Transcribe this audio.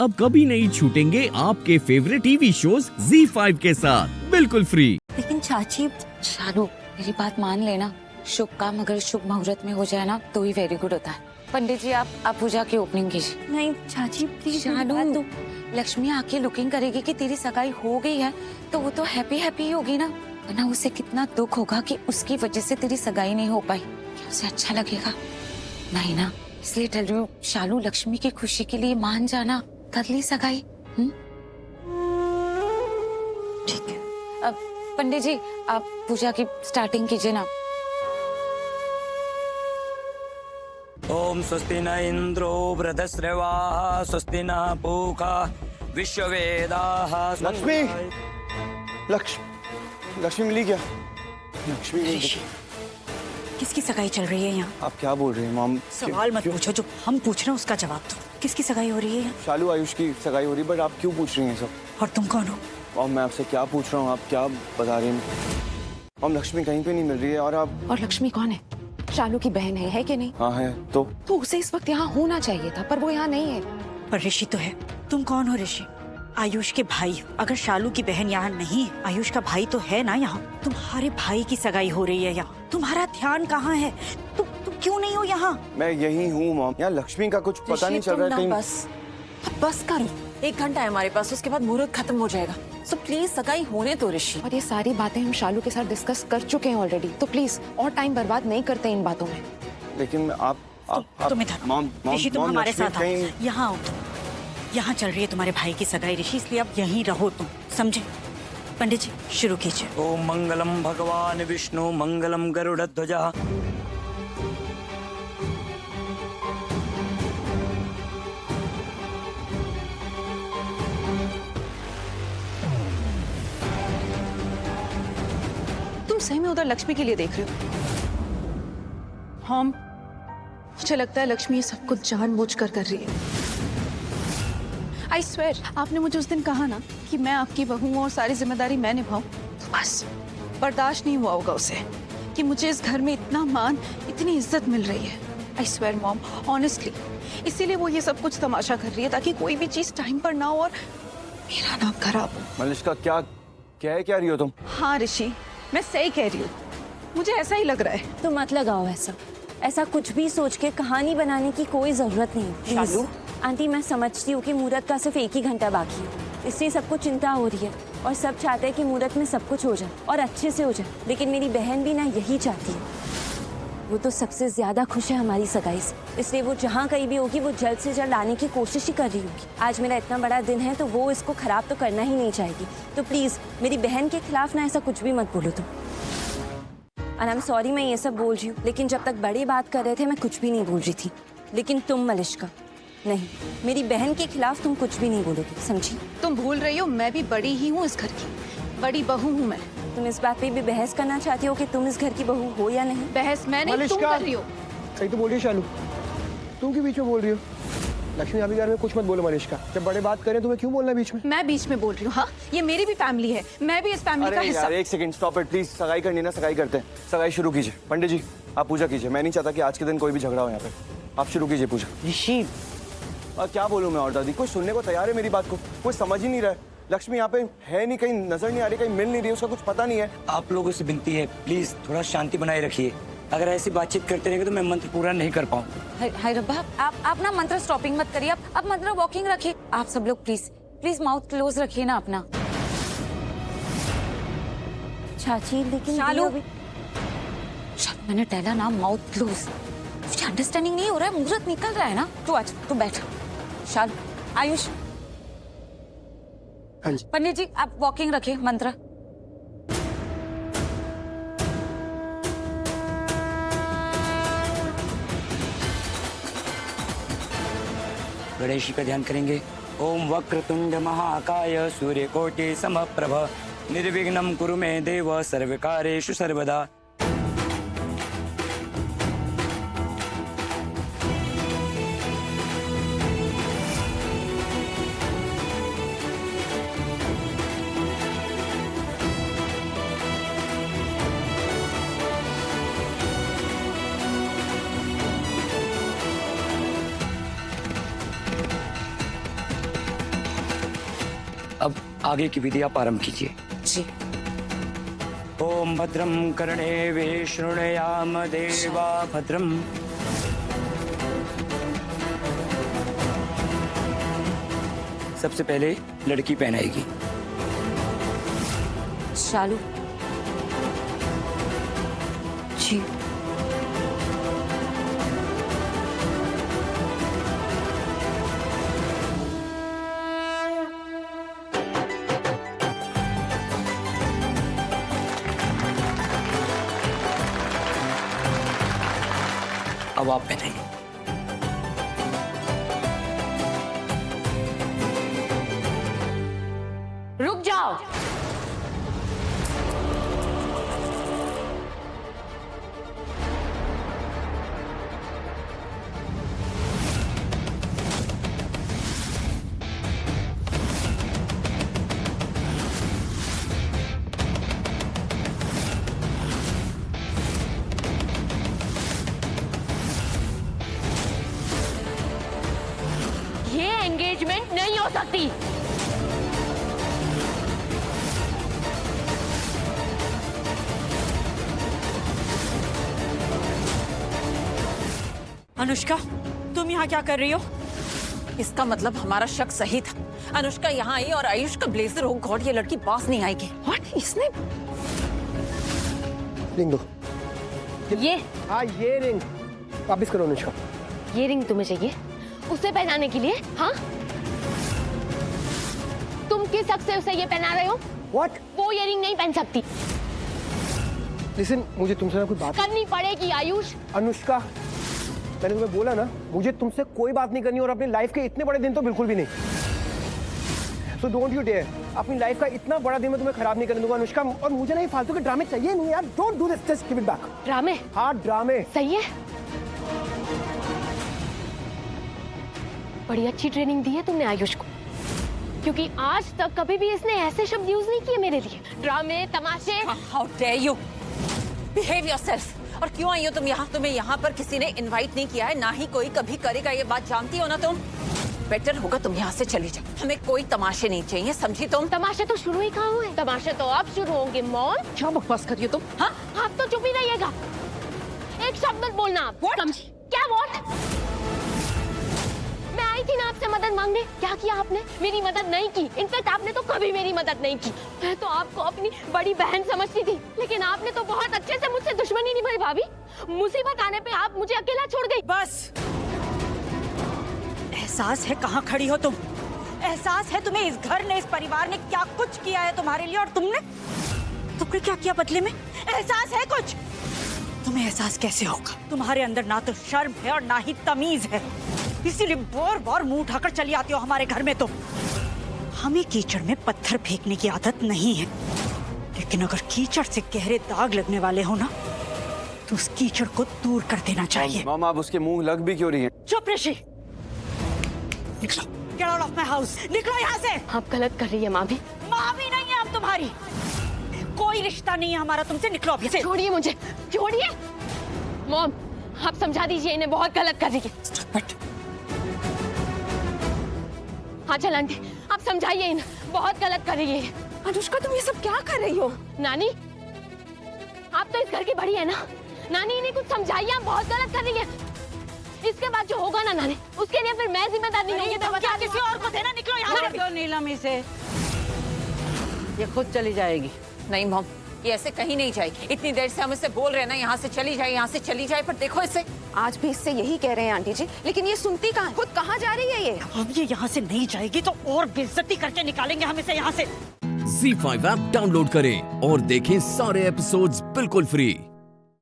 अब कभी नहीं छूटेंगे आपके फेवरेट टीवी शोज ZEE5 के साथ बिल्कुल फ्री। लेकिन चाची, शालू मेरी बात मान लेना, शुभ काम अगर शुभ मुहूर्त में हो जाए ना तो ही वेरी गुड होता है। पंडित जी आप पूजा की ओपनिंग कीजिए। नहीं चाची प्लीज। शालू लक्ष्मी आके लुकिंग करेगी कि तेरी सगाई हो गई है तो वो तो हैप्पी हैप्पी ही होगी ना, वरना उसे कितना दुख होगा कि उसकी वजह से तेरी सगाई नहीं हो पाई। क्या उसे अच्छा लगेगा? नहीं ना, इसलिए चल रही हूँ। शालू लक्ष्मी की खुशी के लिए मान जाना, कर ली सगाई। ठीक है। अब पंडित जी आप पूजा की स्टार्टिंग कीजिए ना। ओम स्वस्ति न इंद्रो वृधश्रवाः स्वस्ति न पूषा विश्ववेदाः। लक्ष्मी लक्ष्मी मिली क्या? लक्ष्मी मिली क्या? किसकी सगाई चल रही है यहाँ? आप क्या बोल रही हैं मॉम? सवाल मत पूछो, जो हम पूछ रहे हैं उसका जवाब दो। किसकी सगाई हो रही है यहाँ? शालू आयुष की सगाई हो रही है, बट आप क्यों पूछ रही हैं सब? और तुम कौन हो? मॉम मैं आपसे क्या पूछ रहा हूँ, आप क्या बता रही हैं? मॉम लक्ष्मी कहीं पे नहीं मिल रही है और आप। और लक्ष्मी कौन है? शालू की बहन है कि नहीं? हाँ है तो उसे इस वक्त यहाँ होना चाहिए था, पर वो यहाँ नहीं है। पर ऋषि तो है। तुम कौन हो ऋषि? आयुष के भाई। अगर शालू की बहन यहाँ नहीं है, आयुष का भाई तो है ना यहाँ। तुम्हारे भाई की सगाई हो रही है यहाँ, तुम्हारा ध्यान कहाँ है? तुम क्यों नहीं हो यहाँ? मैं यही हूँ मॉम। यहाँ लक्ष्मी का कुछ पता नहीं चल रहा है कहीं। बस करो, 1 घंटा है हमारे पास, उसके बाद मुहूर्त खत्म हो जाएगा। सो प्लीज सगाई होने दो ऋषि। और ये सारी बातें हम शालू के साथ डिस्कस कर चुके हैं ऑलरेडी, तो प्लीज और टाइम बर्बाद नहीं करते इन बातों में। लेकिन आप तुम इधर मॉम ऋषि, तुम हमारे लक्ष्मी साथ आओ। कहीं- यहाँ आओ तुम। यहाँ चल रही है तुम्हारे भाई की सगाई ऋषि, इसलिए अब यहीं रहो तुम, समझे? पंडित जी शुरू कीजिए। ओम मंगलम भगवान विष्णु मंगलम गरुड़ध्वजा। तुम सही में उधर लक्ष्मी के लिए देख रहे हो? हाँ, मुझे लगता है लक्ष्मी ये सब कुछ जानबूझकर कर रही है। आई स्वेर, आपने मुझे उस दिन कहा ना कि मैं आपकी बहू हूं और सारी जिम्मेदारी मैं निभाऊं, तो बस बर्दाश्त नहीं हुआ होगा उसे कि मुझे इस घर में इतना मान, इतनी इज्जत मिल रही है। आई स्वेर मॉम, ऑनेस्टली इसीलिए वो ये सब कुछ तमाशा कर रही है, ताकि कोई भी चीज टाइम पर ना हो और मेरा नाम खराब हो। मलिष्का क्या कह रही हो तुम? हाँ ऋषि, मैं सही कह रही हूँ, मुझे ऐसा ही लग रहा है। तो मत लगाओ ऐसा कुछ भी सोच के कहानी बनाने की कोई जरूरत नहीं है। शालू आंटी, मैं समझती हूँ कि मुहूर्त का सिर्फ 1 ही घंटा बाकी है, इसलिए सबको चिंता हो रही है और सब चाहते हैं कि मुहूर्त में सब कुछ हो जाए और अच्छे से हो जाए। लेकिन मेरी बहन भी ना यही चाहती है। वो तो सबसे ज्यादा खुश है हमारी सगाई से, इसलिए वो जहाँ कहीं भी होगी वो जल्द से जल्द आने की कोशिश ही कर रही होगी। आज मेरा इतना बड़ा दिन है तो वो इसको खराब तो करना ही नहीं चाहेगी। तो प्लीज मेरी बहन के खिलाफ ना ऐसा कुछ भी मत बोलो तुम। और आई एम सॉरी मैं ये सब बोल रही हूँ, लेकिन जब तक बड़ी बात कर रहे थे मैं कुछ भी नहीं बोल रही थी। लेकिन तुम मलिष्का नहीं, मेरी बहन के खिलाफ तुम कुछ भी नहीं बोलोगी, समझी? तुम भूल रही हो, मैं भी बड़ी ही हूँ इस घर की, बड़ी बहू हूँ मैं। तुम इस बात पे भी बहस करना चाहती हो कि तुम इस घर की बहू हो या नहीं? बहस मैं नहीं, तुम कर रही हो। सही तो बोल रही है शालू, तुम क्यों बीच में बोल रही हो? लक्ष्मी अभी घर में कुछ मत बोलो मलिष्का, जब बड़े बात करें तुम्हें क्यों बोलना बीच में? मैं बीच में बोल रही हूँ? हाँ, ये मेरी भी फैमिली है, मैं भी इस फैमिली का अरे हिस्सा। यार 1 सेकंड, स्टॉप इट प्लीज। सगाई करनी ना, सगाई करते हैं। सगाई शुरू कीजिए। पंडित जी आप पूजा कीजिए। मैं नहीं चाहता कि आज के दिन कोई भी झगड़ा हो यहाँ पे। आप शुरू कीजिए पूजा। ऋषि क्या बोलूं मैं और दादी, कोई सुनने को तैयार है मेरी बात को? कोई समझ ही नहीं रहा है। लक्ष्मी यहाँ पे है नहीं, कहीं नजर नहीं आ रही, कहीं मिल नहीं रही, उसका कुछ पता नहीं है। आप लोगों से विनती है, प्लीज थोड़ा शांति बनाए रखिए। अगर ऐसी बातचीत करते रहेंगे तो मैं मंत्र पूरा नहीं कर पाऊँ। हाय रब्बा, आप ना मंत्र स्टॉपिंग मत करिए, आप मंत्र वॉकिंग रखिए। आप सब लोग प्लीज माउथ क्लोज रखिए ना अपना। चाची लेकिन शालू, मैंने टहला ना, माउथ क्लोज। मुझे अंडरस्टैंडिंग नहीं हो रहा है, मुहूर्त निकल रहा है ना। तू आज तू बैठ। शालू, आयुष, हाँ जी। पंडित जी आप वॉकिंग रखिए मंत्र। गणेश जी का ध्यान करेंगे। ओम वक्रतुंड महाकाय सूर्यकोटि समप्रभ निर्विघ्नं कुरु मे देव सर्वकार्येषु सर्वदा। अब आगे की विधि आप आरंभ कीजिए। जी। ओम भद्रम कर्णे शृणुयाम देवा भद्रम। सबसे पहले लड़की पहनाएगी। शालू जी अब आप पहनाइए। रुक जाओ। ये एंगेजमेंट नहीं हो सकती। अनुष्का, तुम यहाँ क्या कर रही हो? इसका मतलब हमारा शक सही था। अनुष्का यहाँ आई और आयुष का ब्लेजर, ओ गॉड, ये लड़की पास नहीं आएगी। व्हाट? इसने रिंग दो। ये हाँ ये रिंग वापिस करो अनुष्का। ये रिंग तुम्हें चाहिए उसे पहनाने के लिए? हाँ, तुम किस हक से उसे ये पहना रहे हो? What? वो ये रिंग नहीं पहन सकती। लिसन, मुझे तुमसे ना कोई बात करनी पड़ेगी आयुष। अनुष्का, मैंने तुम्हें बोला ना, मुझे तुमसे कोई बात नहीं करनी और अपनी लाइफ के इतने बड़े दिन तो बिल्कुल भी नहीं। So don't you dare, अपनी लाइफ का इतना बड़ा दिन मैं तुम्हें खराब नहीं करने दूंगा अनुष्का। और मुझे ना ये फालतू के ड्रामे चाहिए नहीं यार। Don't do this, just give it back। ड्रामे? हाँ ड्रामे। सही है, बड़ी अच्छी ट्रेनिंग दी है तुमने आयुष को, क्योंकि आज तक कभी भी इसने ऐसे शब्द यूज नहीं किए मेरे लिए। ड्रामे, तमाशे। How dare you, behave yourself. और क्यों आई हो तुम यहाँ? तुम्हें यहाँ पर किसी ने इनवाइट नहीं किया है, ना ही कोई कभी करेगा। ये बात जानती हो ना तुम? बेटर होगा तुम यहाँ से चली जाओ। हमें कोई तमाशे नहीं चाहिए, समझी तुम? तमाशे तो शुरू ही कहाँ हुए? तमाशे तो अब शुरू होंगे मॉम। क्या बकवास कर रही हो तुम? हाँ, आप तो चुप ही रहिएगा, एक शब्द मत बोलना आप। समझी? क्या व्हाट? मैं आई थी ना आपसे मदद मांगने, क्या किया आपने? मेरी मदद नहीं की। इनफैक्ट आपने तो कभी मेरी मदद नहीं की। मैं तो आपको अपनी बड़ी बहन समझती थी, लेकिन आपने तो बहुत अच्छे से मुझसे दुश्मनी निभाई भाभी। मुसीबत आने पे आप मुझे अकेला छोड़ गई। बस, एहसास है कहाँ खड़ी हो तुम? एहसास है तुम्हें इस घर ने, इस परिवार ने क्या कुछ किया है तुम्हारे लिए, और तुमने क्या किया बदले में? एहसास है कुछ? तुम्हें एहसास कैसे होगा? तुम्हारे अंदर ना तो शर्म है और ना ही तमीज है, इसीलिए बार बार मुंह उठाकर चली आती हो हमारे घर में। तो हमें कीचड़ में पत्थर फेंकने की आदत नहीं है, लेकिन अगर कीचड़ से गहरे दाग लगने वाले हो ना, तो उस कीचड़ को दूर कर देना चाहिए। मॉम, आप उसके मुंह लग भी क्यों रही हैं? चुप ऋषि, निकलो, get out of my house, निकलो यहाँ से। आप गलत कर रही है माँ भी। माँ भी नहीं है हम तुम्हारी, कोई रिश्ता नहीं है हमारा तुमसे, निकलो अभी से। छोड़िए मुझे, छोड़िए। मॉम, आप समझा दीजिए इन्हें, बहुत गलत कर रही है। हाँ चल आंटी, आप समझाइए इन्हें, बहुत गलत कर रही है। अनुष्का, तुम ये सब क्या कर रही हो? नानी, आप तो इस घर की बड़ी है ना, नानी इन्हें कुछ समझाइए, आप बहुत गलत कर रही है। इसके बाद जो होगा ना नानी, उसके लिए फिर मैं जिम्मेदार नहीं होंगी। तो क्या किसी और को देना? निकलो यहाँ से। नीलम इसे, ये खुद चली जाएगी। नहीं मॉम, ये ऐसे कहीं नहीं जाएगी। इतनी देर से हम इसे बोल रहे हैं ना, यहाँ से चली जाए, यहाँ से चली जाए, पर देखो इसे। आज भी इससे यही कह रहे हैं आंटी जी, लेकिन ये सुनती कहाँ है? खुद कहाँ जा रही है ये? अब ये यहाँ से नहीं जाएगी तो और बेइज्जती करके निकालेंगे हम इसे यहाँ से। Z5 ऐप डाउनलोड करें और देखें सारे एपिसोड्स बिल्कुल फ्री।